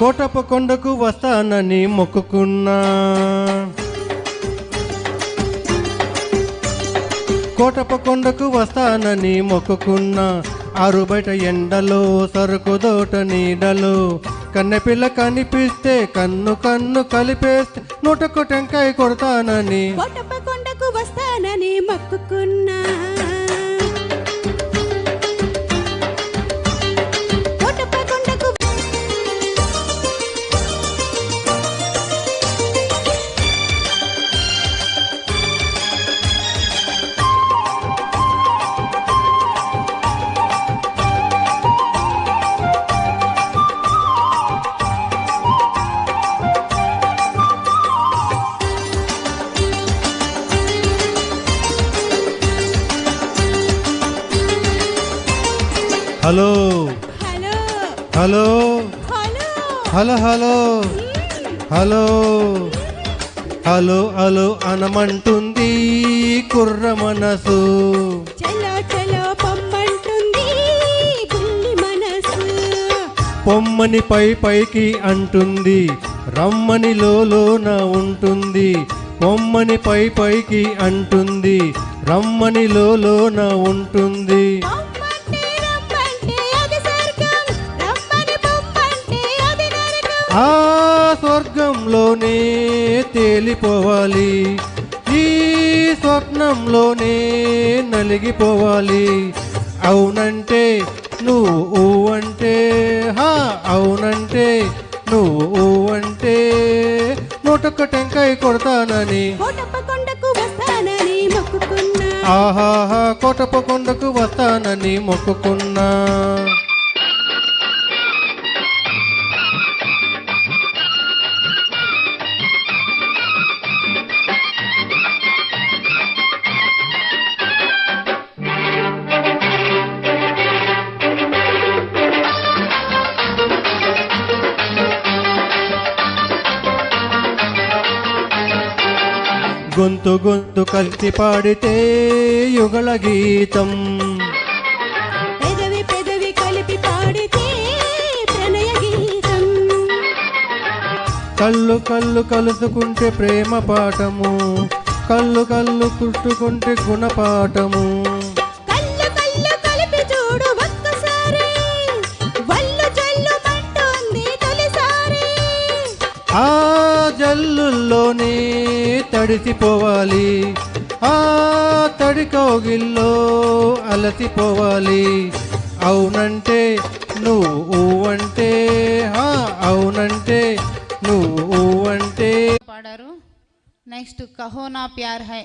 కోటప్ప కొండకు వస్తానని మొక్కుకున్నా, కోటప్ప కొండకు వస్తానని మొక్కుకున్నా. ఆరు బయట ఎండలో సరుకు దోట నీడలో కన్నెపిల్ల కనిపిస్తే కన్ను కన్ను కలిపేస్తే నూటకు టెంకాయ కొడతానని కోటప్ప కొండకు వస్తానని మొక్కుకున్నా. కోటప్ప కొండకు hello hello hello hello hello hello hello hello అనమంటుంది కుర్ర మనసు, చలో చలో పొమ్మంటుంది బుల్లి మనసు. పొమ్మని పై పైకి అంటుంది రమ్మని లోన ఉంటుంది. పొమ్మని పై పైకి అంటుంది రమ్మని లోన ఉంటుంది. పొమ్మంటే రమ్మంటే అది స్వర్గం, రమ్మని పొమ్మంటే అది నరకం. ఆ స్వర్గంలోనే తేలిపోవాలి, ఈ స్వప్నంలోనే నలిగిపోవాలి. అవునంటే నువ్వు అంటే, అవునంటే నువ్వు అంటే నూటొక్క టెంకాయ కొడతానని కోటప్ప కొండకు వస్తానని మొక్కుకున్నా. ఆహాహా కోటప్ప కొండకు వస్తానని మొక్కుకున్నా. గొంతు గొంతు కలిసి పాడితే యుగళ గీతం, పెదవి పెదవి కలిపి పాడితే ప్రణయ గీతం. కళ్ళు కళ్ళు కలుసుకుంటే ప్రేమ పాఠము, కళ్ళు కళ్ళు కుట్టుకుంటే గుణపాఠము. కళ్ళు కళ్ళు కలిపి చూడు ఒక్కసారి, వల్లు జల్లు మంటుంది తొలిసారి. ఆ జల్లుల్లోనే తడిసిపోవాలి, ఆ తడి కౌగిల్లో అలసిపోవాలి. అవునంటే నువ్వు అంటే, అవునంటే నువ్వు అంటే. పాడారు. నెక్స్ట్ కహో నా ప్యార్ హై